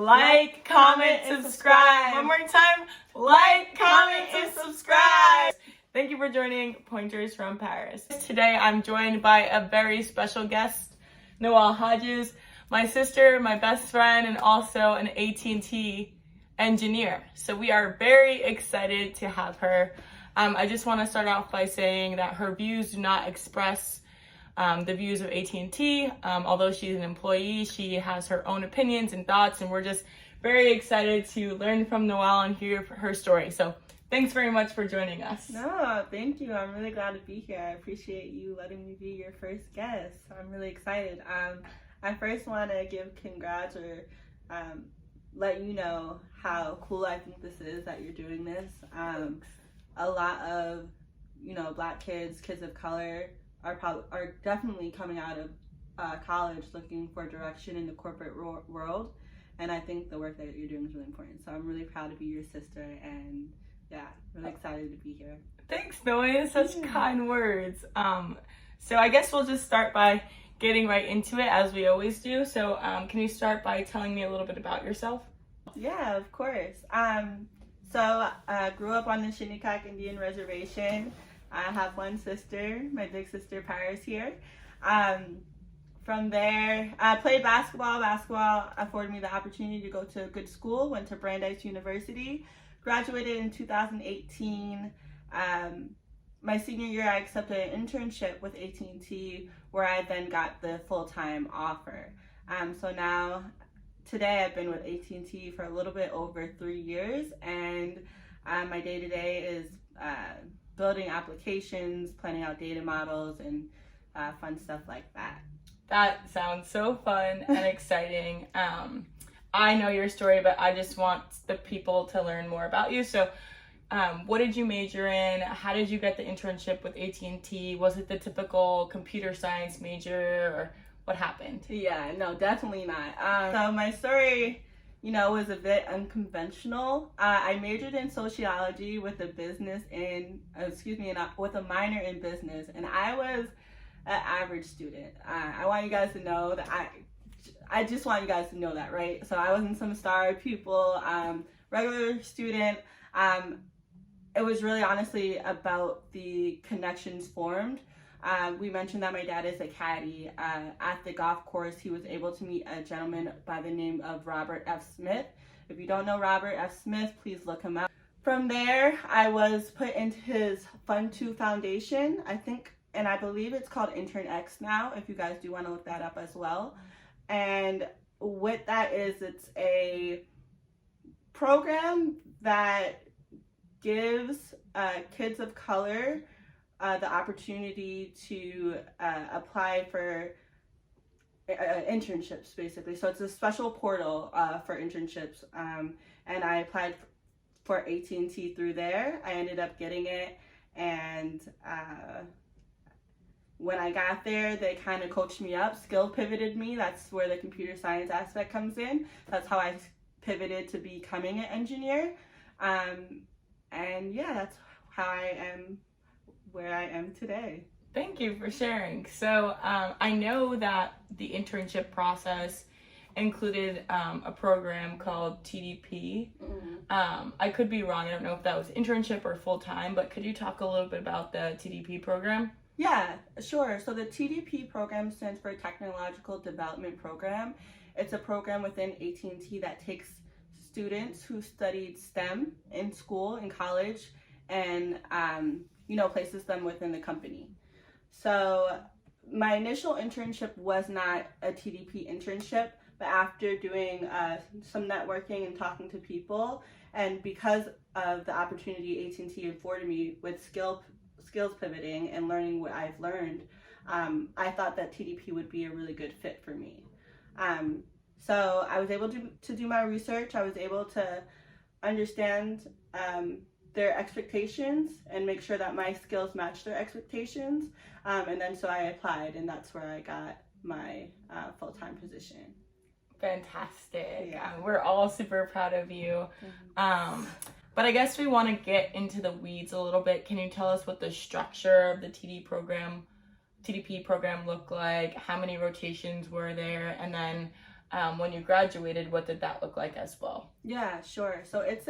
like, comment, and subscribe. One more time, like, comment, and subscribe. Thank you for joining Pointers from Paris. Today I'm joined by a very special guest, Noelle Hodges, my sister, my best friend, and also an AT&T engineer. So we are very excited to have her. I just want to start off by saying that her views do not express the views of AT&T. Although she's an employee, she has her own opinions and thoughts, and we're just very excited to learn from Noelle and hear her story. So thanks very much for joining us. No, thank you. I'm really glad to be here. I appreciate you letting me be your first guest. I'm really excited. I first want to give congrats or let you know how cool I think this is that you're doing this. A lot of, Black kids of color are definitely coming out of college looking for direction in the corporate world, and I think the work that you're doing is really important. So I'm really proud to be your sister, and yeah, really excited to be here. Thanks, Noelle. Such kind words. So I guess we'll just start by getting right into it, as we always do. So can you start by telling me a little bit about yourself? Yeah, of course. So I grew up on the Shinnecock Indian Reservation. I have one sister, my big sister Paris here. From there, I played basketball. Basketball afforded me the opportunity to go to a good school, went to Brandeis University, graduated in 2018. My senior year, I accepted an internship with AT&T, where I then got the full-time offer. So now, today I've been with AT&T for a little bit over 3 years, and my day-to-day is building applications, planning out data models, and fun stuff like that. That sounds so fun and exciting. I know your story, but I just want the people to learn more about you. So what did you major in? How did you get the internship with AT&T? Was it the typical computer science major, or what happened? Yeah, no, definitely not. So my story, was a bit unconventional. I majored in sociology with a with a minor in business, and I was an average student. I want you guys to know that I just want you guys to know that, right? So I wasn't some star pupil, regular student. It was really honestly about the connections formed. We mentioned that my dad is a caddy. At the golf course, he was able to meet a gentleman by the name of Robert F. Smith. If you don't know Robert F. Smith, please look him up. From there, I was put into his Fund 2 Foundation, I believe it's called Intern X now, if you guys do want to look that up as well. And what that is, it's a program that gives kids of color the opportunity to apply for internships, basically. So it's a special portal for internships, and I applied for AT&T through there. I ended up getting it, and when I got there, they kind of coached me up, skill pivoted me. That's where the computer science aspect comes in. That's how I pivoted to becoming an engineer, and yeah, that's how I am where I am today. Thank you for sharing. So I know that the internship process included a program called TDP. Mm-hmm. I could be wrong. I don't know if that was internship or full-time, but could you talk a little bit about the TDP program? Yeah, sure. So the TDP program stands for Technological Development Program. It's a program within AT&T that takes students who studied STEM in school, in college, and places them within the company. So my initial internship was not a TDP internship, but after doing some networking and talking to people, and because of the opportunity AT&T afforded me with skills pivoting and learning what I've learned, I thought that TDP would be a really good fit for me. So I was able to do my research. I was able to understand their expectations and make sure that my skills match their expectations. And then so I applied, and that's where I got my full-time position. Fantastic. Yeah. We're all super proud of you. Mm-hmm. But I guess we want to get into the weeds a little bit. Can you tell us what the structure of the TDP program looked like? How many rotations were there? And then when you graduated, what did that look like as well? Yeah, sure. So it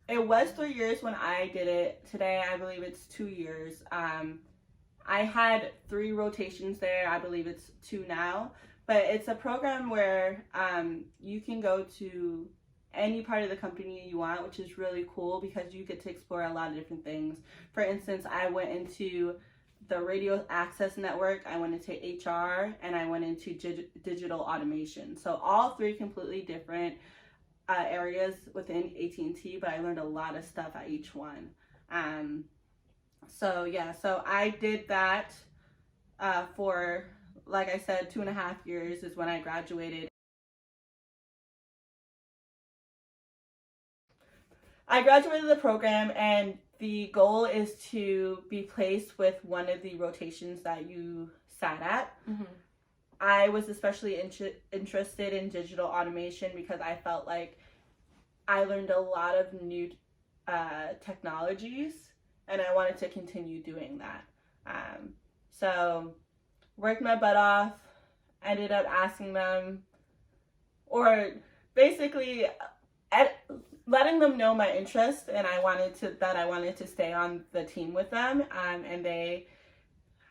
was 3 years when I did it. Today, I believe it's 2 years. I had 3 rotations there. I believe it's 2 now. But it's a program where you can go to any part of the company you want, which is really cool because you get to explore a lot of different things. For instance, I went into the radio access network, I went into HR, and I went into digital automation. So all 3 completely different areas within AT&T, but I learned a lot of stuff at each one. So I did that for, like I said, 2.5 years is when I graduated. I graduated the program, and the goal is to be placed with one of the rotations that you sat at. Mm-hmm. I was especially interested in digital automation because I felt like I learned a lot of new technologies, and I wanted to continue doing that. So worked my butt off, ended up asking them, or basically letting them know my interest, and I wanted to stay on the team with them, and they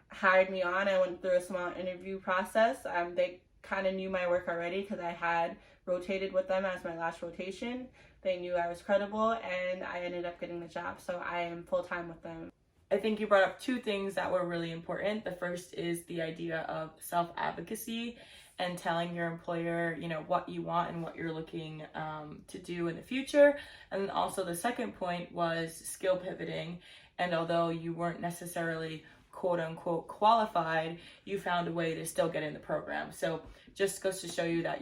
hired me on. I went through a small interview process. They kind of knew my work already because I had rotated with them as my last rotation. They knew I was credible, and I ended up getting the job. So I am full-time with them. I think you brought up 2 things that were really important. The first is the idea of self-advocacy and telling your employer, what you want and what you're looking to do in the future. And then also the second point was skill pivoting. And although you weren't necessarily quote unquote qualified, you found a way to still get in the program. So just goes to show you that,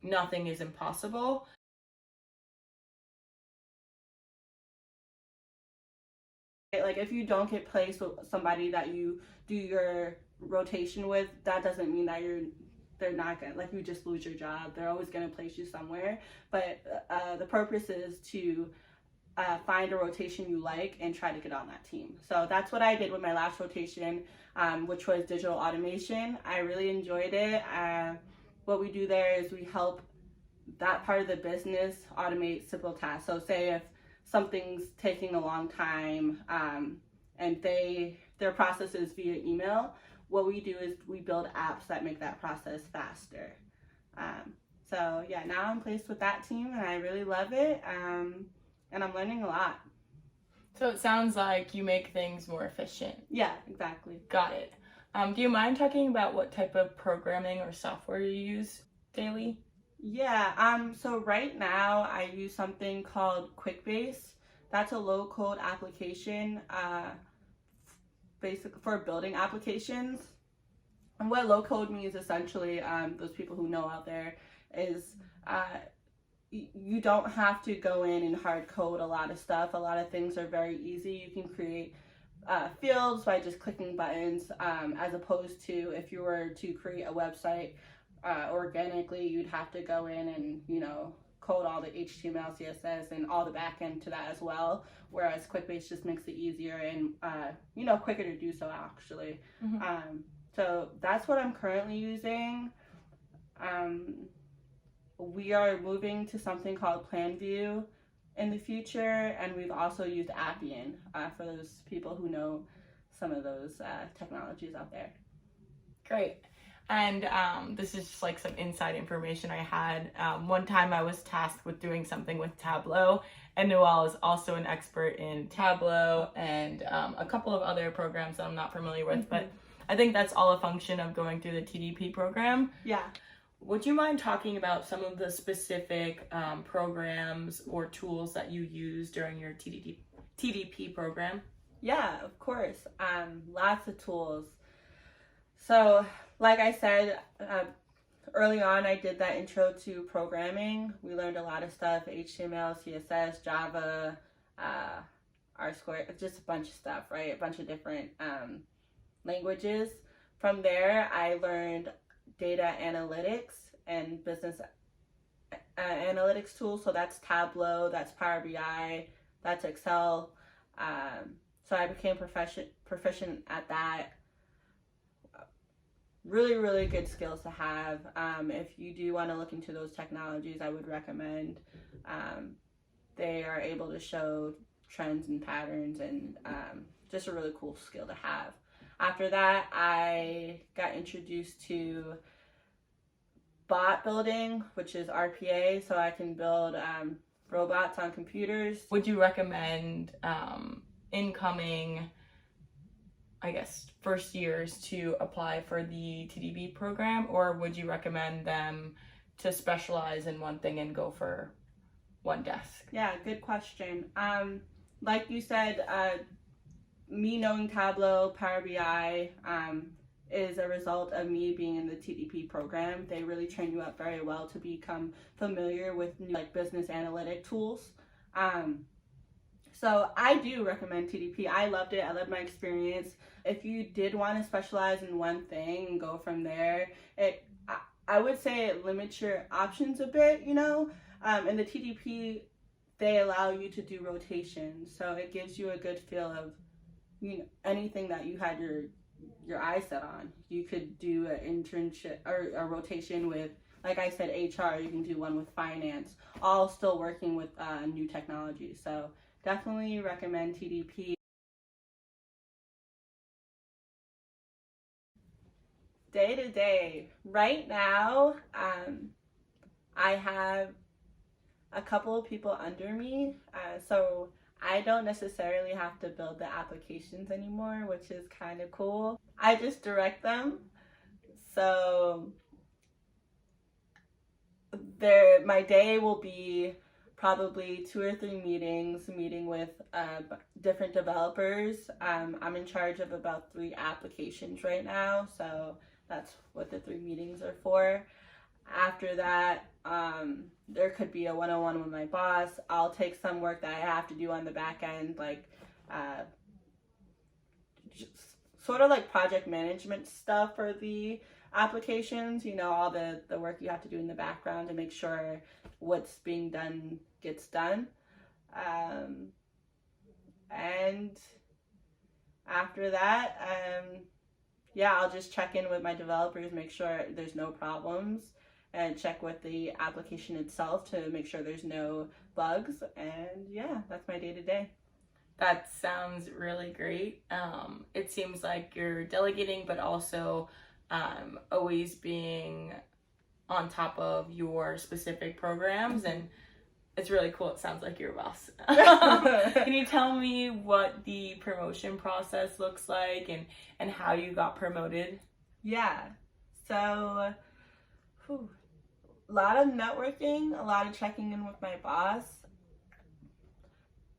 nothing is impossible. Like, if you don't get placed with somebody that you do your rotation with, that doesn't mean that they're not gonna, like, you just lose your job. They're always gonna place you somewhere. But the purpose is to find a rotation you like and try to get on that team. So that's what I did with my last rotation, which was digital automation. I really enjoyed it. What we do there is we help that part of the business automate simple tasks. So say if something's taking a long time and their process is via email, what we do is we build apps that make that process faster. Now I'm placed with that team, and I really love it, and I'm learning a lot. So it sounds like you make things more efficient. Yeah, exactly. Got it. Do you mind talking about what type of programming or software you use daily? Yeah, so right now I use something called QuickBase. That's a low-code application, basically for building applications. And what low-code means, essentially, those people who know out there, is you don't have to go in and hard code a lot of stuff. A lot of things are very easy. You can create fields by just clicking buttons, as opposed to if you were to create a website organically, you'd have to go in and code all the HTML, CSS, and all the backend to that as well. Whereas QuickBase just makes it easier and quicker to do so, actually. Mm-hmm. So that's what I'm currently using. We are moving to something called PlanView in the future, and we've also used Appian for those people who know some of those technologies out there. Great. And this is just like some inside information I had. One time I was tasked with doing something with Tableau, and Noelle is also an expert in Tableau and a couple of other programs that I'm not familiar with, mm-hmm. but I think that's all a function of going through the TDP program. Yeah. Would you mind talking about some of the specific programs or tools that you use during your TDP program? Yeah, of course. Lots of tools. So, like I said, early on I did that intro to programming. We learned a lot of stuff: HTML, CSS, Java, R-squared, just a bunch of stuff, right? A bunch of different languages. From there, I learned data analytics and business analytics tools. So that's Tableau, that's Power BI, that's Excel. So I became proficient at that. really, really good skills to have. If you do want to look into those technologies, I would recommend. They are able to show trends and patterns, and just a really cool skill to have. After that, I got introduced to bot building, which is RPA, so I can build robots on computers. Would you recommend incoming, I guess, first years to apply for the TDP program, or would you recommend them to specialize in one thing and go for one desk? Yeah, good question. Like you said, me knowing Tableau, Power BI, is a result of me being in the TDP program. They really train you up very well to become familiar with new, like, business analytic tools. So I do recommend TDP. I loved it. I loved my experience. If you did want to specialize in one thing and go from there, I would say it limits your options a bit, you know. In the TDP, they allow you to do rotation, so it gives you a good feel of, you know, anything that you had your eyes set on. You could do an internship or a rotation with, like I said, HR. You can do one with finance, all still working with new technology. So definitely recommend TDP. Day to day, right now, I have a couple of people under me, so I don't necessarily have to build the applications anymore, which is kind of cool. I just direct them. So my day will be probably 2 or 3 meetings, meeting with different developers. I'm in charge of about 3 applications right now, so that's what the 3 meetings are for. After that, there could be a one-on-one with my boss. I'll take some work that I have to do on the back end, like just sort of like project management stuff for the applications, you know, all the work you have to do in the background to make sure what's being done gets done. And after that, yeah, I'll just check in with my developers, make sure there's no problems, and check with the application itself to make sure there's no bugs. And yeah, that's my day to day. That sounds really great. It seems like you're delegating, but also always being on top of your specific programs, and it's really cool. It sounds like you're a boss. Can you tell me what the promotion process looks like and how you got promoted? Yeah, so a lot of networking, a lot of checking in with my boss.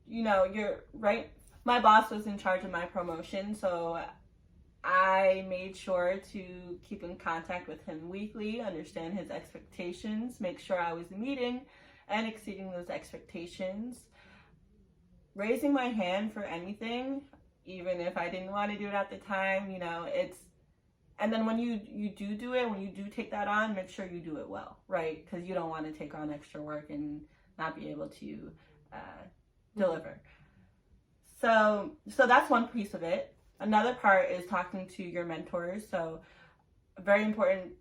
You know, you're right. My boss was in charge of my promotion, so I made sure to keep in contact with him weekly, understand his expectations, make sure I was meeting and exceeding those expectations. Raising my hand for anything, even if I didn't want to do it at the time, you know, and then when you do it, when you do take that on, make sure you do it well, right? Because you don't want to take on extra work and not be able to deliver. So that's one piece of it. Another part is talking to your mentors. So a very important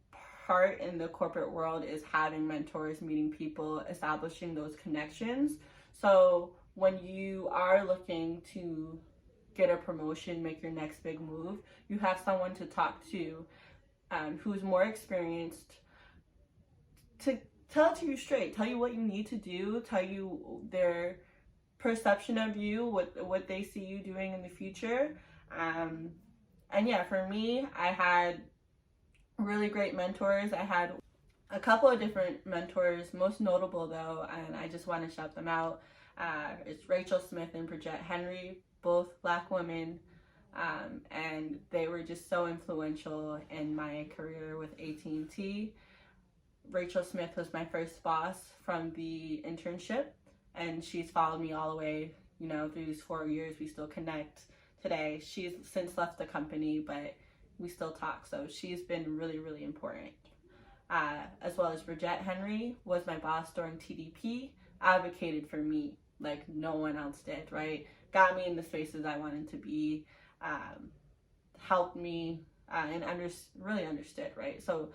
part in the corporate world is having mentors, meeting people, establishing those connections. So when you are looking to get a promotion, make your next big move, you have someone to talk to who's more experienced to tell it to you straight, tell you what you need to do, tell you their perception of you, what they see you doing in the future. And yeah, for me, I had really great mentors. I had a couple of different mentors, most notable though, and I just want to shout them out. It's Rachel Smith and Bridget Henry, both Black women, and they were just so influential in my career with AT&T. Rachel Smith was my first boss from the internship, and she's followed me all the way, you know, through these 4 years. We still connect today. She's since left the company, but we still talk, so she's been really, really important. As well as Bridget Henry was my boss during TDP, advocated for me like no one else did, right? Got me in the spaces I wanted to be, helped me and really understood, right? So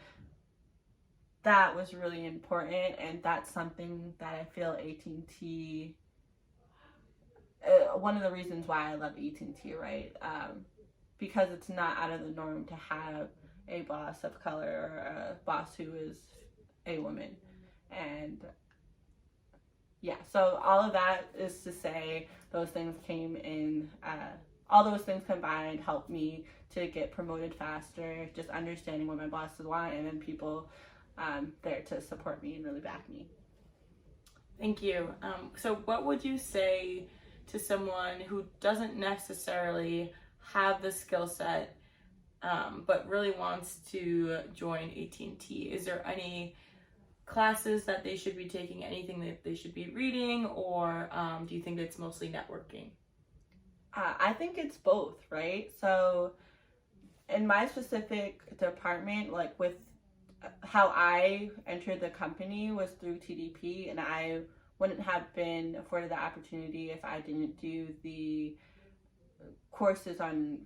that was really important, and that's something that I feel AT&T, one of the reasons why I love AT&T, right? Because it's not out of the norm to have a boss of color or a boss who is a woman. And yeah, so all of that is to say those things came in, all those things combined helped me to get promoted faster, just understanding what my bosses want, and then people there to support me and really back me. Thank you. So what would you say to someone who doesn't necessarily have the skill set, but really wants to join AT&T? Is there any classes that they should be taking, anything that they should be reading, or do you think it's mostly networking? I think it's both, right? So in my specific department, like with how I entered the company was through TDP, and I wouldn't have been afforded the opportunity if I didn't do the courses on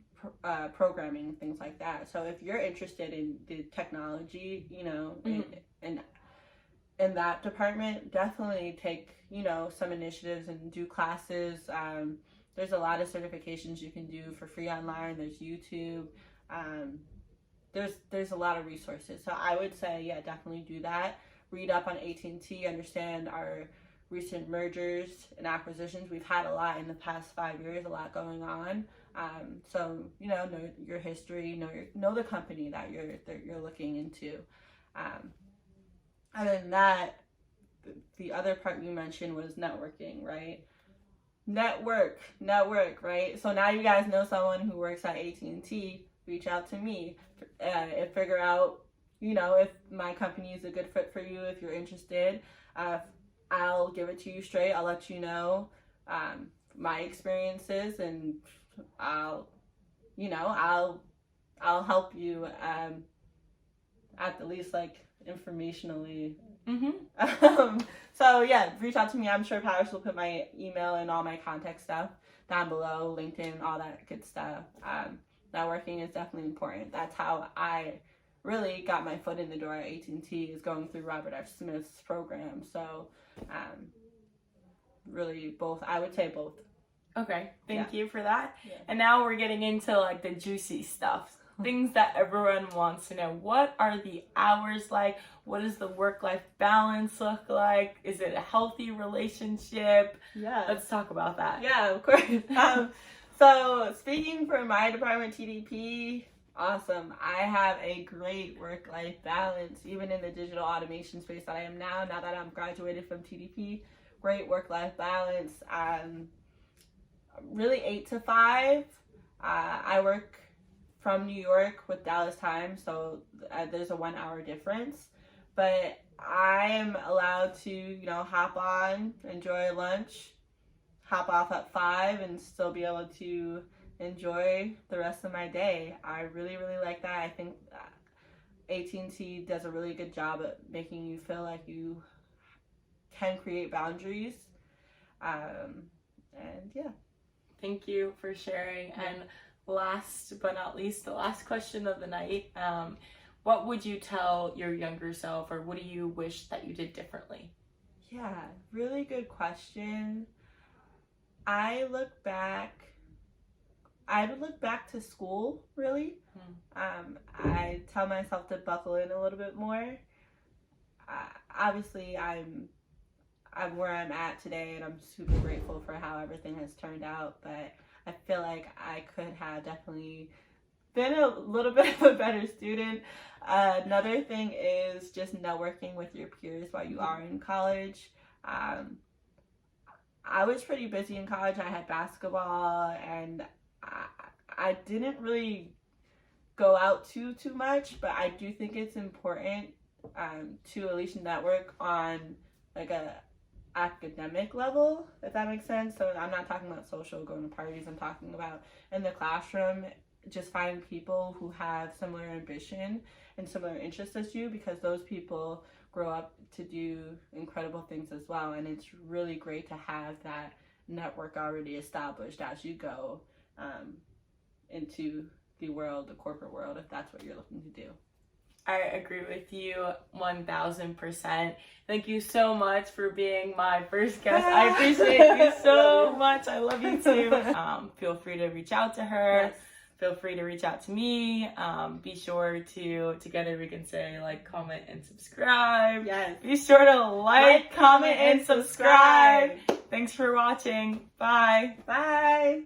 programming and things like that. So if you're interested in the technology, you know, in that department, definitely take, you know, some initiatives and do classes. There's a lot of certifications you can do for free online. There's YouTube. There's a lot of resources. So I would say, yeah, definitely do that. Read up on AT&T, understand our recent mergers and acquisitions. We've had a lot in the past 5 years, a lot going on. So, you know your history, know the company that you're looking into. Other than that, the other part you mentioned was networking, right? Network, right? So now you guys know someone who works at AT&T. Reach out to me and figure out, you know, if my company is a good fit for you. If you're interested, I'll give it to you straight. I'll let you know my experiences, and I'll help you at the least, like, informationally. So yeah, reach out to me. I'm sure Paris will put my email and all my contact stuff down below, LinkedIn, all that good stuff. Networking is definitely important. That's how I really got my foot in the door at AT&T, is going through Robert F. Smith's program. So really both. I would say both. Okay, thank you for that. Yeah. And now we're getting into like the juicy stuff. Things that everyone wants to know. What are the hours like? What does the work-life balance look like? Is it a healthy relationship? Yeah. Let's talk about that. Yeah, of course. So speaking for my department, TDP, awesome. I have a great work-life balance, even in the digital automation space that I am now that I'm graduated from TDP. Great work-life balance. Really 8 to 5. I work from New York with Dallas time, so there's a 1 hour difference, but I am allowed to, you know, hop on, enjoy lunch, hop off at 5, and still be able to enjoy the rest of my day. I really, really like that. I think AT&T does a really good job at making you feel like you can create boundaries, and yeah. Thank you for sharing. Yeah. And last but not least, the last question of the night, what would you tell your younger self, or what do you wish that you did differently? Yeah, really good question. I would look back to school, really. I tell myself to buckle in a little bit more. Obviously, I'm where I'm at today, and I'm super grateful for how everything has turned out, but I feel like I could have definitely been a little bit of a better student. Another thing is just networking with your peers while you are in college. I was pretty busy in college. I had basketball, and I didn't really go out too much, but I do think it's important to at least network on like a academic level, if that makes sense. So I'm not talking about social, going to parties. I'm talking about in the classroom, just find people who have similar ambition and similar interests as you, because those people grow up to do incredible things as well. And it's really great to have that network already established as you go into the world, the corporate world, if that's what you're looking to do. I agree with you 1000%. Thank you so much for being my first guest. I appreciate you so much. I love you too. Feel free to reach out to her. Yes. Feel free to reach out to me. Be sure to together we can say like, comment, and subscribe. Yes. Be sure to like, comment, and subscribe. Thanks for watching. Bye. Bye.